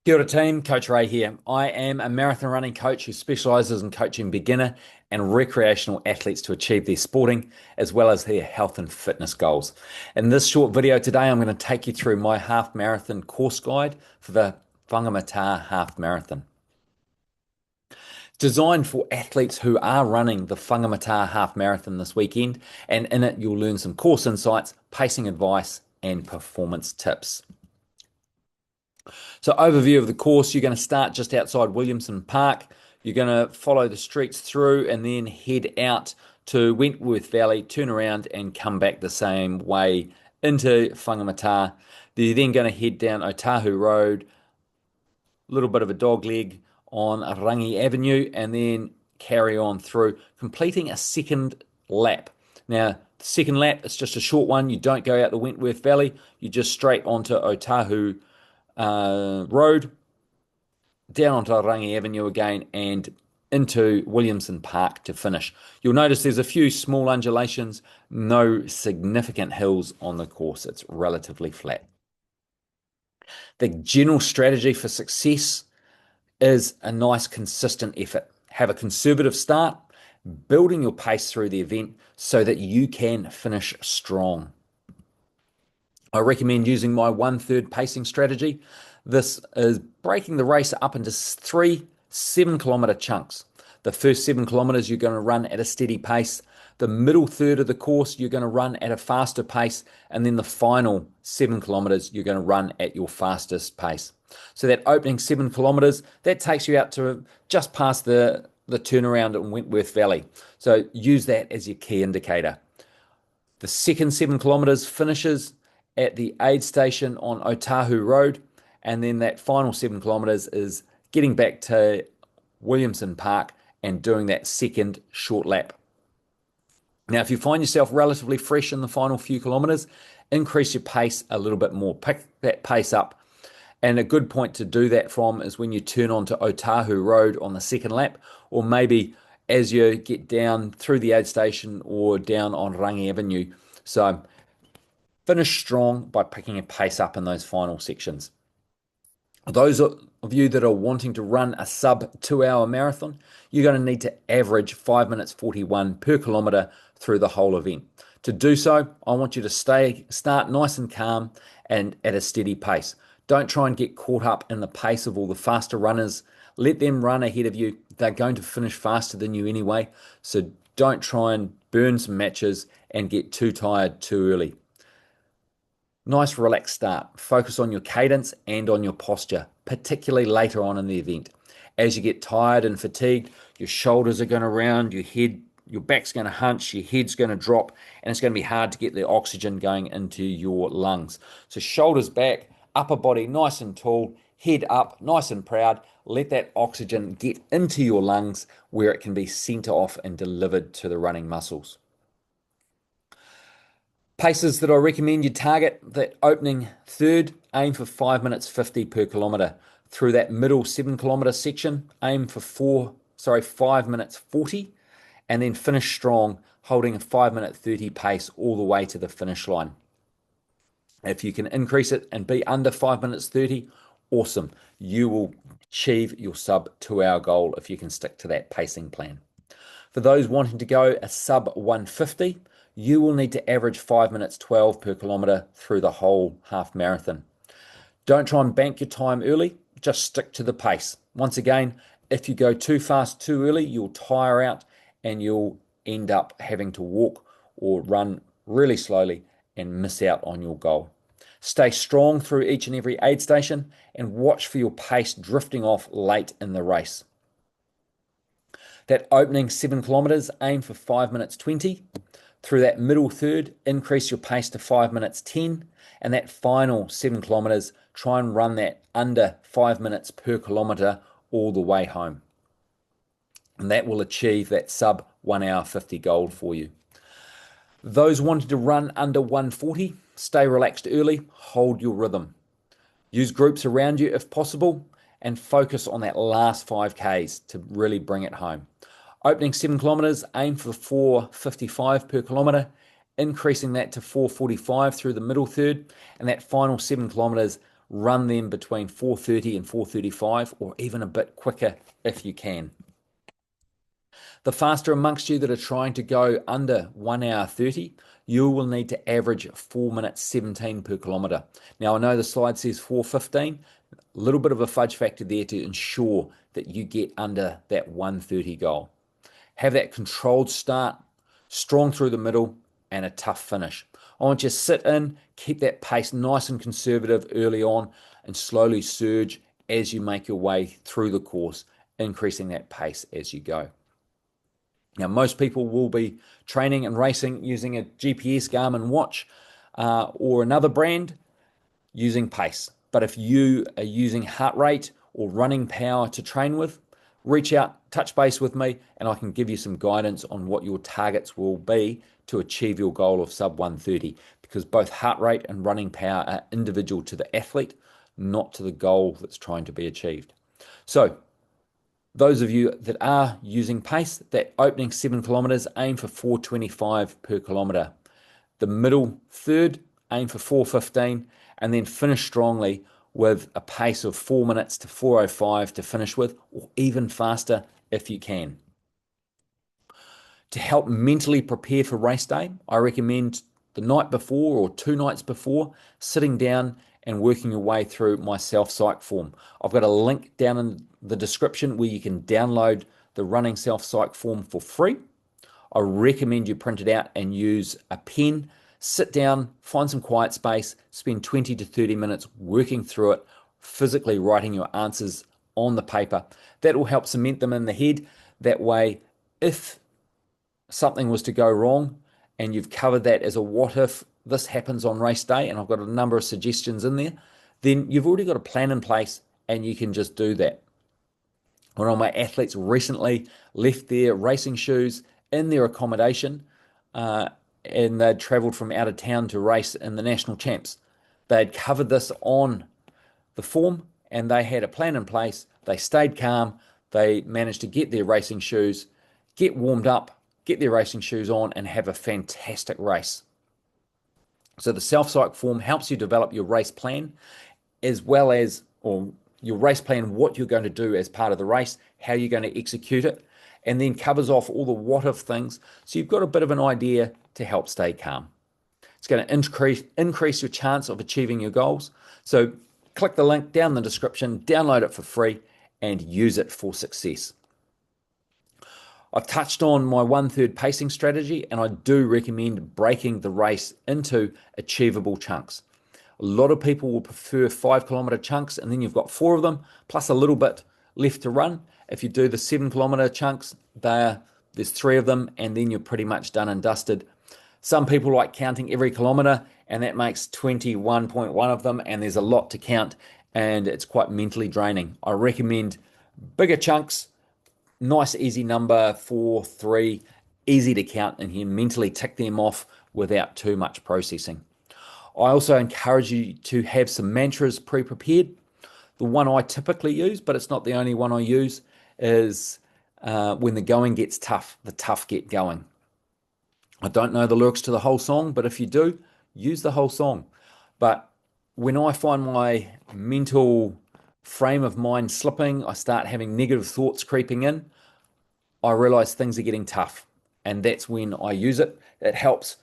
Kia ora team, Coach Ray here. I am a marathon running coach who specialises in coaching beginner and recreational athletes to achieve their sporting as well as their health and fitness goals. In this short video today, I'm going to take you through my half marathon course guide for the Whangamata Half Marathon. Designed for athletes who are running the Whangamata Half Marathon this weekend, and in it you'll learn some course insights, pacing advice, and performance tips. So overview of the course, you're going to start just outside Williamson Park. You're going to follow the streets through and then head out to Wentworth Valley, turn around and come back the same way into Whangamata. You're then going to head down Otahu Road, a little bit of a dog leg on Rangi Avenue, and then carry on through, completing a second lap. Now, the second lap, it's just a short one. You don't go out the Wentworth Valley. You just straight onto Otahu Road, down onto Rangi Avenue again, and into Williamson Park to finish. You'll notice there's a few small undulations, no significant hills on the course. It's relatively flat. The general strategy for success is a nice consistent effort. Have a conservative start, building your pace through the event so that you can finish strong. I recommend using my 1/3 pacing strategy. This is breaking the race up into 3 7-kilometre chunks. The first 7 kilometres you're going to run at a steady pace. The middle third of the course you're going to run at a faster pace, and then the final 7 kilometres you're going to run at your fastest pace. So that opening 7 kilometres, that takes you out to just past the turnaround in Wentworth Valley. So use that as your key indicator. The second 7 kilometres finishes at the aid station on Otahu Road, and then that final 7 kilometres is getting back to Williamson Park and doing that second short lap. Now, if you find yourself relatively fresh in the final few kilometres, increase your pace a little bit more. Pick that pace up. And a good point to do that from is when you turn onto Otahu Road on the second lap, or maybe as you get down through the aid station or down on Rangi Avenue. So finish strong by picking a pace up in those final sections. Those of you that are wanting to run a sub 2-hour marathon, you're going to need to average 5 minutes 41 per kilometre through the whole event. To do so, I want you to start nice and calm and at a steady pace. Don't try and get caught up in the pace of all the faster runners. Let them run ahead of you. They're going to finish faster than you anyway, so don't try and burn some matches and get too tired too early. Nice relaxed start. Focus on your cadence and on your posture, particularly later on in the event. As you get tired and fatigued, your shoulders are going to round, your back's going to hunch, your head's going to drop, and it's going to be hard to get the oxygen going into your lungs. So shoulders back, upper body nice and tall, head up, nice and proud. Let that oxygen get into your lungs where it can be sent off and delivered to the running muscles. Paces that I recommend you target: that opening third, aim for 5 minutes 50 per kilometre. Through that middle 7 kilometre section, aim for 5 minutes 40, and then finish strong, holding a 5 minute 30 pace all the way to the finish line. If you can increase it and be under 5 minutes 30, awesome. You will achieve your sub 2-hour goal if you can stick to that pacing plan. For those wanting to go a sub 150, you will need to average 5 minutes 12 per kilometre through the whole half marathon. Don't try and bank your time early, just stick to the pace. Once again, if you go too fast too early, you'll tire out and you'll end up having to walk or run really slowly and miss out on your goal. Stay strong through each and every aid station and watch for your pace drifting off late in the race. That opening 7 kilometres, aim for 5 minutes 20. Through that middle third, increase your pace to 5 minutes 10. And that final 7 kilometres, try and run that under 5 minutes per kilometre all the way home. And that will achieve that sub 1 hour 50 goal for you. Those wanting to run under 140, stay relaxed early, hold your rhythm. Use groups around you if possible, and focus on that last 5Ks to really bring it home. Opening 7 kilometres, aim for 4:55 per kilometre, increasing that to 4:45 through the middle third, and that final 7 kilometres, run them between 4:30 and 4:35, or even a bit quicker if you can. The faster amongst you that are trying to go under 1 hour 30, you will need to average 4 minutes 17 per kilometre. Now, I know the slide says 4:15, a little bit of a fudge factor there to ensure that you get under that 1:30 goal. Have that controlled start, strong through the middle, and a tough finish. I want you to sit in, keep that pace nice and conservative early on, and slowly surge as you make your way through the course, increasing that pace as you go. Now, most people will be training and racing using a GPS Garmin watch or another brand using pace. But if you are using heart rate or running power to train with, reach out, touch base with me, and I can give you some guidance on what your targets will be to achieve your goal of sub 130, because both heart rate and running power are individual to the athlete, not to the goal that's trying to be achieved. So, those of you that are using pace, that opening 7 kilometres, aim for 4:25 per kilometre. The middle third, aim for 4:15, and then finish strongly with a pace of 4 minutes to 4:05 to finish with, or even faster if you can. To help mentally prepare for race day, I recommend the night before or 2 nights before, sitting down and working your way through my self-psych form. I've got a link down in the description where you can download the running self-psych form for free. I recommend you print it out and use a pen. Sit down, find some quiet space, spend 20 to 30 minutes working through it, physically writing your answers on the paper. That will help cement them in the head. That way, if something was to go wrong and you've covered that as a what if this happens on race day, and I've got a number of suggestions in there, then you've already got a plan in place and you can just do that. One of my athletes recently left their racing shoes in their accommodation and they'd travelled from out of town to race in the national champs. They'd covered this on the form and they had a plan in place. They stayed calm. They managed to get their racing shoes, get warmed up, get their racing shoes on, and have a fantastic race. So the self-psych form helps you develop your race plan, as well as, or your race plan, what you're going to do as part of the race, how you're going to execute it, and then covers off all the what if things. So you've got a bit of an idea to help stay calm. It's going to increase your chance of achieving your goals. So click the link down in the description, download it for free, and use it for success. I've touched on my 1/3 pacing strategy, and I do recommend breaking the race into achievable chunks. A lot of people will prefer 5 kilometre chunks, and then you've got 4 of them, plus a little bit left to run. If you do the 7 kilometre chunks, there's 3 of them, and then you're pretty much done and dusted. Some people like counting every kilometre, and that makes 21.1 of them, and there's a lot to count, and it's quite mentally draining. I recommend bigger chunks. Nice easy number, 4, 3, easy to count, and you mentally tick them off without too much processing. I also encourage you to have some mantras pre-prepared. The one I typically use, but it's not the only one I use, is when the going gets tough, the tough get going. I don't know the lyrics to the whole song, but if you do, use the whole song. But when I find my mental frame of mind slipping, I start having negative thoughts creeping in, I realize things are getting tough, and that's when I use it. It helps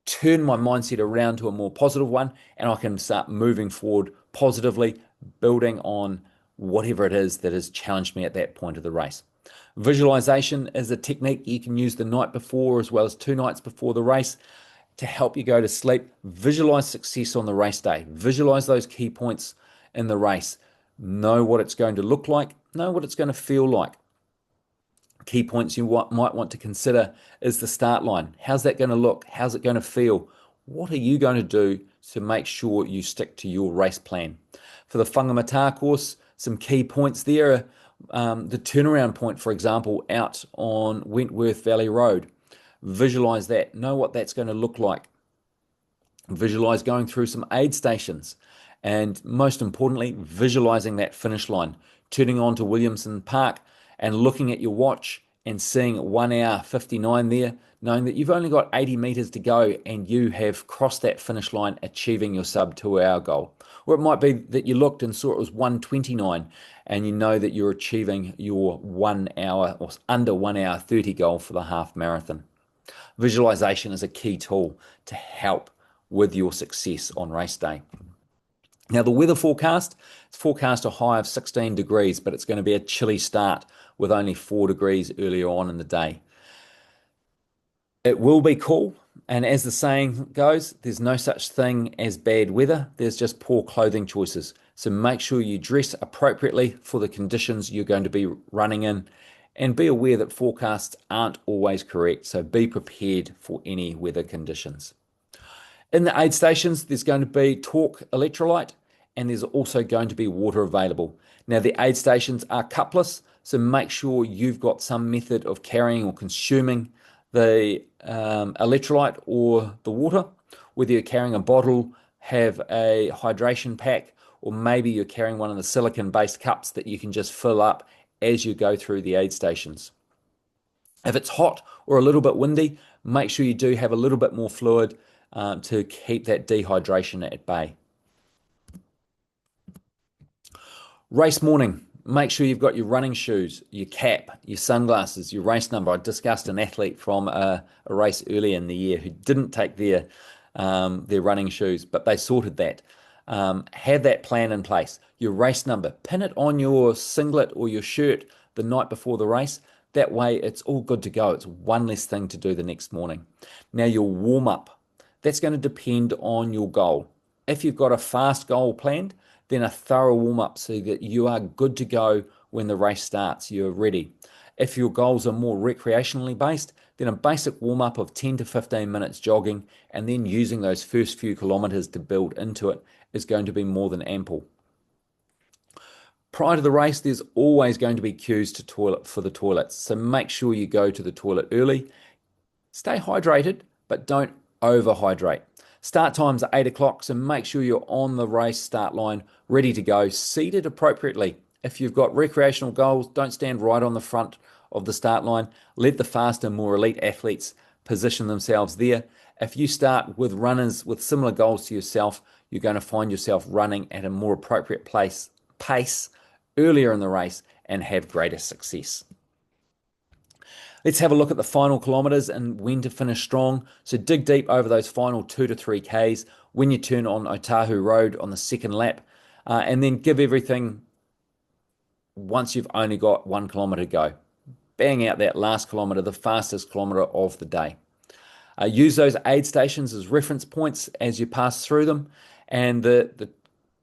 turn my mindset around to a more positive one, and I can start moving forward positively, building on whatever it is that has challenged me at that point of the race. Visualization is a technique you can use the night before as well as 2 nights before the race to help you go to sleep. Visualize success on the race day. Visualize those key points in the race. Know what it's going to look like. Know what it's going to feel like. Key points you might want to consider is the start line. How's that going to look? How's it going to feel? What are you going to do to make sure you stick to your race plan? For the Whangamata course, some key points there are the turnaround point, for example, out on Wentworth Valley Road. Visualize that. Know what that's going to look like. Visualize going through some aid stations. And most importantly, visualizing that finish line. Turning on to Williamson Park and looking at your watch and seeing 1 hour 59 there, knowing that you've only got 80 meters to go and you have crossed that finish line achieving your sub 2 hour goal. Or it might be that you looked and saw it was 1:29 and you know that you're achieving your 1 hour or under 1 hour 30 goal for the half marathon. Visualization is a key tool to help with your success on race day. Now, the weather forecast, it's forecast a high of 16 degrees, but it's going to be a chilly start with only 4 degrees earlier on in the day. It will be cool, and as the saying goes, there's no such thing as bad weather, there's just poor clothing choices. So make sure you dress appropriately for the conditions you're going to be running in, and be aware that forecasts aren't always correct, so be prepared for any weather conditions. In the aid stations, there's going to be talk electrolyte, and there's also going to be water available. Now, the aid stations are cupless, so make sure you've got some method of carrying or consuming the electrolyte or the water, whether you're carrying a bottle, have a hydration pack, or maybe you're carrying one of the silicone-based cups that you can just fill up as you go through the aid stations. If it's hot or a little bit windy, make sure you do have a little bit more fluid to keep that dehydration at bay. Race morning, make sure you've got your running shoes, your cap, your sunglasses, your race number. I discussed an athlete from a race earlier in the year who didn't take their running shoes, but they sorted that. Have that plan in place. Your race number, pin it on your singlet or your shirt the night before the race. That way it's all good to go. It's one less thing to do the next morning. Now, your warm-up, that's going to depend on your goal. If you've got a fast goal planned, then a thorough warm-up so that you are good to go when the race starts, you're ready. If your goals are more recreationally based, then a basic warm-up of 10 to 15 minutes jogging and then using those first few kilometers to build into it is going to be more than ample. Prior to the race, there's always going to be queues for the toilets, so make sure you go to the toilet early. Stay hydrated, but don't overhydrate. Start time's at 8 o'clock, so make sure you're on the race start line, ready to go, seated appropriately. If you've got recreational goals, don't stand right on the front of the start line. Let the faster, more elite athletes position themselves there. If you start with runners with similar goals to yourself, you're going to find yourself running at a more appropriate pace earlier in the race and have greater success. Let's have a look at the final kilometers and when to finish strong. So dig deep over those final 2 to 3 Ks when you turn on Otahu Road on the second lap, and then give everything once you've only got 1 kilometer to go. Bang out that last kilometer, the fastest kilometer of the day. Use those aid stations as reference points as you pass through them, and the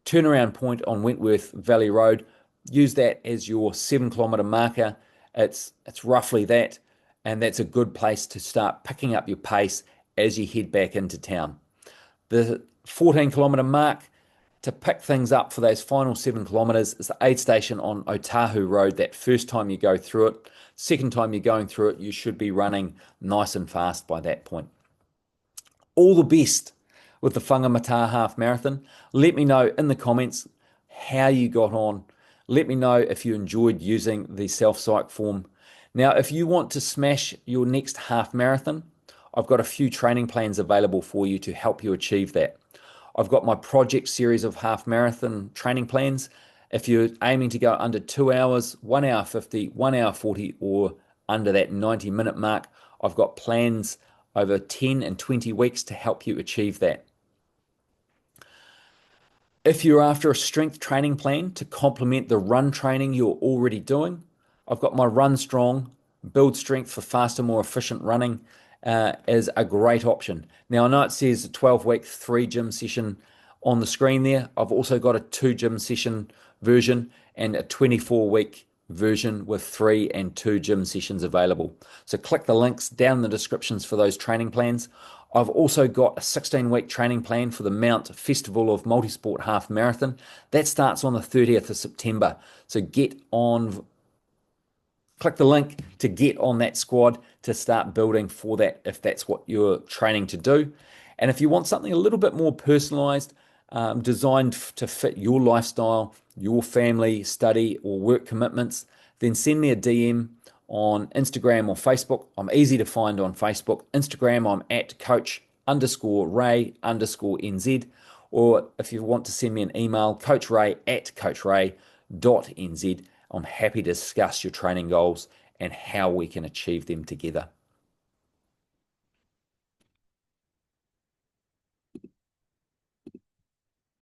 turnaround point on Wentworth Valley Road, use that as your 7 kilometer marker. It's roughly that, and that's a good place to start picking up your pace as you head back into town. The 14 kilometer mark to pick things up for those final 7 kilometers is the aid station on Otahu Road. That first time you go through it, second time you're going through it, you should be running nice and fast by that point. All the best with the Whangamata Half Marathon. Let me know in the comments how you got on. Let me know if you enjoyed using the self-psych form. Now, if you want to smash your next half marathon, I've got a few training plans available for you to help you achieve that. I've got my project series of half marathon training plans. If you're aiming to go under 2 hours, 1 hour 50, 1 hour 40, or under that 90-minute mark, I've got plans over 10 and 20 weeks to help you achieve that. If you're after a strength training plan to complement the run training you're already doing, I've got my Run Strong, Build Strength for Faster, More Efficient Running as a great option. Now, I know it says a 12-week 3-gym session on the screen there. I've also got a 2-gym session version and a 24-week version with 3 and 2 gym sessions available. So click the links down in the descriptions for those training plans. I've also got a 16-week training plan for the Mount Festival of Multisport Half Marathon. That starts on the 30th of September. So click the link to get on that squad to start building for that if that's what you're training to do. And if you want something a little bit more personalized, designed to fit your lifestyle, your family, study, or work commitments, then send me a DM on Instagram or Facebook. I'm easy to find on Facebook. Instagram, I'm at coach_ray_NZ. Or if you want to send me an email, coachray@coachray.nz. I'm happy to discuss your training goals and how we can achieve them together.